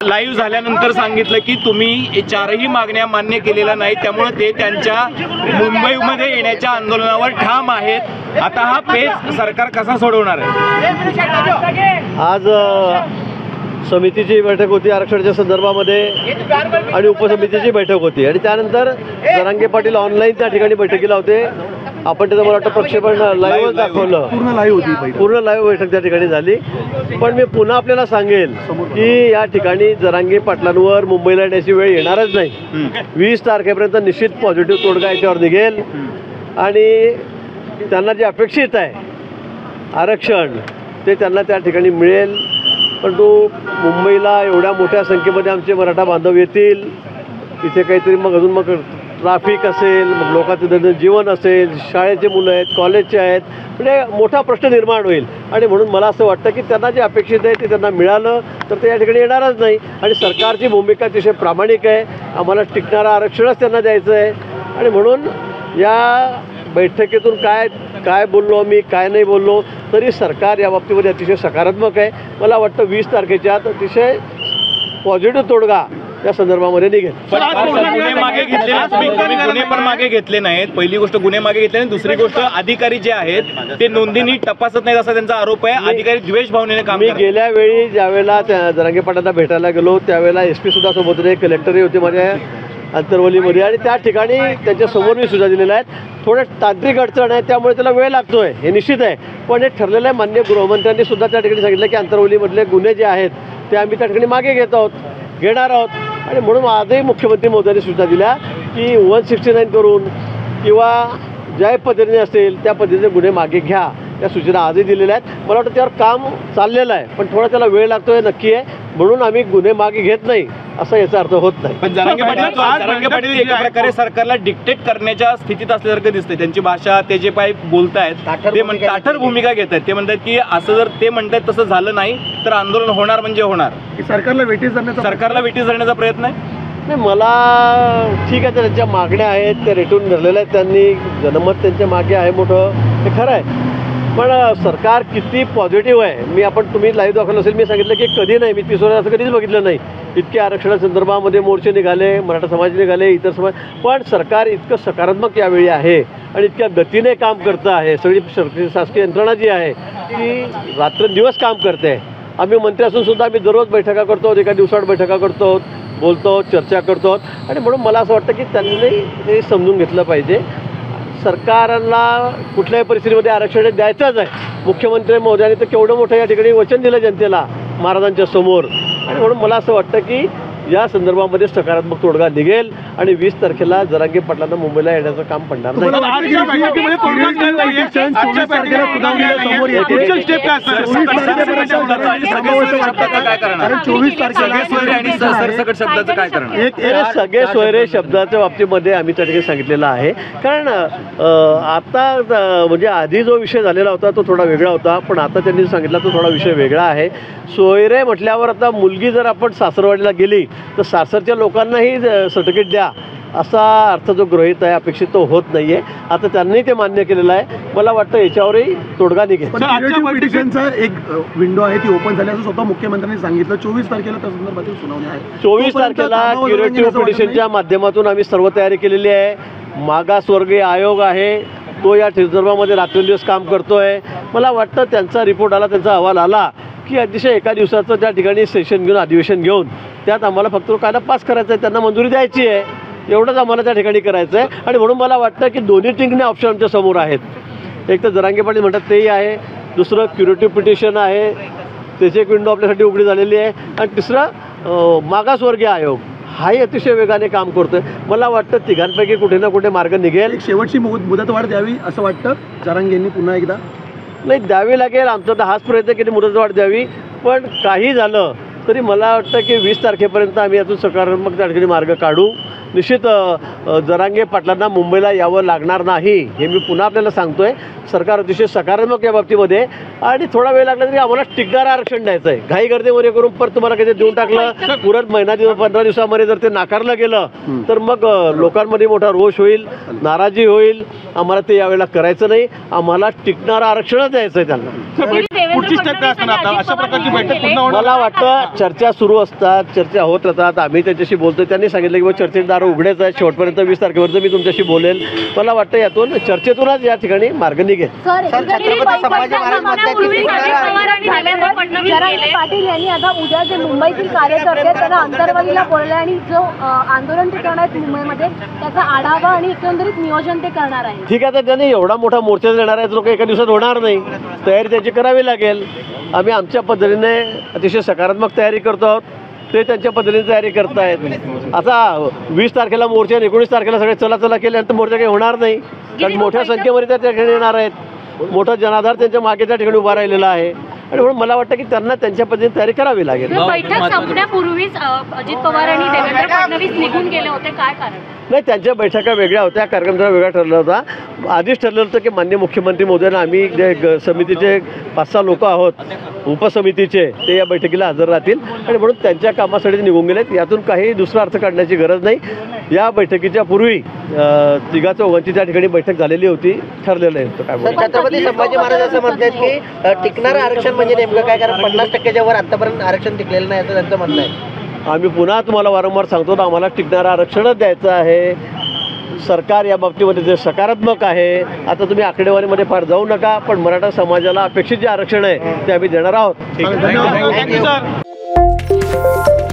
Live झाल्यानंतर सांगितलं की तुम्ही चारही मागण्या मान्य केलेल्या नाही, त्यामुळे ते त्यांच्या मुंबईमध्ये येण्याच्या आंदोलनावर ठाम आहेत। आता हा पेच सरकार कसा सोडवणार आहे? आज समितीची बैठक होती आरक्षणाच्या संदर्भामध्ये आणि उपसमितीची बैठक होती आणि त्यानंतर जरांगे पाटील ऑनलाईन त्या ठिकाणी बैठकीला होते। आपण त्याचं मला वाटतं प्रक्षेपण लाईव्ह दाखवलं, पूर्ण लाईव्ह बैठक त्या ठिकाणी झाली। पण मी पुन्हा आपल्याला सांगेल की या ठिकाणी जरांगे पाटलांवर मुंबईला येण्याची वेळ येणारच नाही। 20 तारखेपर्यंत निश्चित पॉझिटिव्ह तोडगा याच्यावर निघेल आणि त्यांना जे अपेक्षित आहे आरक्षण ते त्यांना त्या ठिकाणी मिळेल। परंतु मुंबईला एवढ्या मोठ्या संख्येमध्ये आमचे मराठा बांधव येतील, इथे काहीतरी मग अजून मग ट्रॅफिक असेल, मग लोकांचं दैनंदिन जीवन असेल, शाळेचे मुलं आहेत, कॉलेजचे आहेत, म्हणजे मोठा प्रश्न निर्माण होईल आणि म्हणून मला असं वाटतं की त्यांना जे अपेक्षित आहे ते त्यांना मिळालं तर ते या ठिकाणी येणारच नाही। आणि सरकारची भूमिका अतिशय प्रामाणिक आहे, आम्हाला टिकणारं आरक्षणच त्यांना द्यायचं आहे आणि म्हणून या बैठकीतून काय बोललो मी, काय नाही बोललो, तरी सरकार या बाबतीमध्ये अतिशय सकारात्मक आहे। मला वाटतं 20 तारखेच्या आत अतिशय पॉझिटिव्ह तोडगा त्या संदर्भामध्ये निघेल। गुन्हे मागे घेतले नाहीत, गुन्हे पण मागे घेतले नाहीत। पहिली गोष्ट गुन्हे मागे घेतले नाही, दुसरी गोष्ट अधिकारी जे आहेत ते नोंदी नीट तपासत नाहीत असा त्यांचा आरोप आहे। अधिकारी द्वेष भावनेने काम करतात। मी गेल्या वेळी ज्यावेळेला जरांगे पाटलांना भेटायला गेलो त्यावेळेला SP सुद्धा सोबत होते, कलेक्टरही होते माझ्या अंतरवलीमध्ये आणि त्या ठिकाणी त्यांच्या समोर मी सुद्धा दिलेल्या आहेत। थोडं तांत्रिक अडचण आहे त्यामुळे त्याला वेळ लागतोय हे निश्चित आहे, पण हे ठरलेलं आहे। माननीय गृहमंत्र्यांनी सुद्धा त्या ठिकाणी सांगितलं की अंतरवलीमधले गुन्हे जे आहेत ते आम्ही त्या ठिकाणी मागे घेणार आहोत आणि म्हणून आजही मुख्यमंत्री महोदयांनी सूचना दिल्या की 169 करून किंवा ज्या पद्धतीने असेल त्या पद्धतीने गुन्हे मागे घ्या, त्या सूचना आजही दिलेल्या आहेत। मला वाटतं त्यावर काम चाललेलं आहे, पण थोडा त्याला वेळ लागतोय नक्की आहे, म्हणून आम्ही गुन्हे मागे घेत नाही असा याचा अर्थ होत नाही। पण जरांगे पाटील एका प्रकारे सरकारला डिक्टेट करण्याच्या स्थितीत असल्यासारखं दिसतंय। त्यांची भाषा, ते जे काही बोलतायत ते ताठर भूमिका घेत आहेत। ते म्हणतात की असं जर ते म्हणतात तसं झालं नाही तर आंदोलन होणार म्हणजे होणार। सरकारला वेटीस धरण्याचा प्रयत्न आहे। नाही, मला ठीक आहे, त्यांच्या मागण्या आहेत त्या रेटून धरलेल्या आहेत, त्यांनी जनमत त्यांच्या मागे आहे मोठं, हे खरं आहे। पण सरकार किती पॉझिटिव्ह आहे आपण तुम्ही लाईव्ह दाखवलं असेल, मी सांगितलं की कधी नाही, मी 30 वर्षात असं कधीच बघितलं नाही। इतके आरक्षणासंदर्भामध्ये मोर्चे निघाले, मराठा समाज निघाले, इतर समाज, पण सरकार इतकं सकारात्मक यावेळी आहे आणि इतक्या गतीने काम करतं आहे। सगळी शासकीय यंत्रणा जी आहे ती रात्रंदिवस काम करते। आम्ही मंत्री असून सुद्धा आम्ही दररोज बैठका करतो, एका दिवसाआड बैठका करतो, बोलतो, चर्चा करतो आणि म्हणून मला असं वाटतं की त्यांनी हे समजून घेतलं पाहिजे। सरकारला कुठल्याही परिस्थितीमध्ये आरक्षण द्यायचंच आहे। मुख्यमंत्री महोदयांनी तर केवढं मोठं या ठिकाणी वचन दिलं जनतेला महाराजांच्या समोर आणि म्हणून मला असं वाटतं की या संदर्भामध्ये सकारात्मक तोडगा निघेल आणि 20 तारखेला जरांगे पाटलांना मुंबईला येण्याचं काम पडणार नाही। सगळे सोयरे शब्दाच्या बाबतीमध्ये आम्ही त्या ठिकाणी सांगितलेलं आहे, कारण आता म्हणजे आधी जो विषय झालेला होता तो थोडा वेगळा होता, पण आता त्यांनी सांगितला तो थोडा विषय वेगळा आहे। सोयरे म्हटल्यावर आता मुलगी जर आपण सासरवाडीला गेली तर सासरच्या लोकांनाही सर्टिफिकेट द्या असा अर्थ जो गृहीत आहे, अपेक्षित तो होत नाही आहे। आता त्यांनी ते मान्य केलेलं आहे, मला वाटतं याच्यावरही तोडगा निघेल। पिटिशनचा एक विंडो आहे ती ओपन झाली असं स्वतः मुख्यमंत्र्यांनी सांगितलं। 24 तारखेला त्या संदर्भातील सुनावणी आहे। 24 तारखेला क्युरेटिव्ह पिटिशनच्या माध्यमातून आम्ही सर्व तयारी केलेली आहे। मागासवर्गीय आयोग आहे तो या संदर्भामध्ये रात्रंदिवस काम करतोय। मला वाटतं त्यांचा रिपोर्ट आला, त्यांचा अहवाल आला की अतिशय एका दिवसाचं त्या ठिकाणी सेशन घेऊन अधिवेशन घेऊन त्यात आम्हाला फक्त कायदा पास करायचा आहे, त्यांना मंजुरी द्यायची आहे, एवढंच आम्हाला त्या ठिकाणी करायचं आहे। आणि म्हणून मला वाटतं की दोन्ही टिंगणे ऑप्शन आमच्या समोर आहेत। एक तर जरांगे पाटील म्हणतात तेही आहे, दुसरं क्युरेटिव्ह पिटिशन आहे, त्याची एक विंडो आपल्यासाठी उघडी झालेली आहे आणि तिसरं मागासवर्गीय आयोग हाही अतिशय वेगाने काम करतोय। मला वाटतं तिघांपैकी कुठे ना कुठे मार्ग निघेल। शेवटची मुदतवाढ द्यावी असं वाटतं जरांगेंनी पुन्हा एकदा? नाही, द्यावी लागेल, आमचा तर हाच प्रयत्न की मुदतवाढ द्यावी, पण काही झालं तरी मला वाटतं की 20 तारखेपर्यंत आम्ही यातून सकारात्मक त्या ठिकाणी मार्ग काढू। निश्चित जरांगे पाटलांना मुंबईला यावं लागणार नाही हे मी पुन्हा आपल्याला सांगतोय. सरकार अतिशय सकारात्मक या बाबतीमध्ये आणि थोडा वेळ लागला तरी आम्हाला टिकणारं आरक्षण द्यायचं आहे. घाई गर्दीमध्ये करून परत तुम्हाला काही देऊन टाकलं, पुरत महिना 15 दिवसामध्ये जर ते नाकारलं गेलं तर मग लोकांमध्ये मोठा रोष होईल, नाराजी होईल. आम्हाला ते यावेळेला करायचं नाही. आम्हाला टिकणारं आरक्षणच द्यायचं आहे त्यांना. पुढची स्टेप काय असणार आता? अशा प्रकारची बैठक पुन्हा होणार? मला वाटतं चर्चा सुरू असतात, चर्चा होत राहतात. आम्ही त्यांच्याशी बोलतो. त्यांनी सांगितलं की चर्चेचे दार उघडेच आहे, शेवटपर्यंत 20 तारखेपर्यंत मी तुमच्याशी बोलेल. मला वाटतं यातून चर्चेतूनच या ठिकाणी मार्ग निघेल. पाटील यांनी आता उद्या जे मुंबईतील कार्यकर्ते त्यांना अंतर्वालीला बोलले आणि जो आंदोलन ते करणार आहेत मुंबईमध्ये त्याचा आढावा आणि एकंदरीत नियोजन ते करणार आहे. ठीक आहे, तर त्यांनी एवढा मोठा मोर्चा देणार आहेत लोक एका दिवसात होणार नाही. तयारी त्याची करावी लागेल. आम्ही आमच्या पद्धतीने अतिशय सकारात्मक तयारी करतो आहोत. ते त्यांच्या पद्धतीने तयारी करतायत. आता 20 तारखेला मोर्चा आणि 19 तारखेला सगळे चला केल्यानंतर मोर्चा काही होणार नाही. कारण मोठ्या संख्येमध्ये त्या ठिकाणी येणार आहेत. मोठा जनाधार त्यांच्या मागे त्या ठिकाणी उभा राहिलेला आहे आणि म्हणून मला वाटतं की त्यांना त्यांच्या पद्धतीने तयारी करावी लागेल. बैठक संपण्यापूर्वीच अजित पवार आणि देवेंद्र फडणवीस निघून गेले होते, काय कारण? नाही, त्यांच्या बैठका वेगळ्या होत्या, कार्यक्रम जरा वेगळा ठरला होता. आधीच ठरलं होतं की माननीय मुख्यमंत्री महोदयांना आम्ही जे समितीचे 5-6 लोक आहोत उपसमितीचे ते या बैठकीला हजर राहतील आणि म्हणून त्यांच्या कामासाठी निघून गेलेत. यातून काही दुसरा अर्थ काढण्याची गरज नाही. या बैठकीच्या पूर्वी 3-4 त्या ठिकाणी बैठक झालेली होती, ठरलेलं आहे. काय छत्रपती संभाजी महाराज असं म्हणतात की टिकणारं आरक्षण म्हणजे नेमकं काय? कारण 50%च्या वर आतापर्यंत आरक्षण टिकलेलं नाही असं त्यांचं म्हणणं आहे. आम्ही पुन्हा तुम्हाला वारंवार सांगतो ना, आम्हाला टिकणारं आरक्षणच द्यायचं आहे. सरकार या बाबतीमध्ये जे सकारात्मक आहे. आता तुम्ही आकडेवारीमध्ये फार जाऊ नका, पण मराठा समाजाला अपेक्षित जे आरक्षण आहे ते आम्ही देणार आहोत. Thank you sir.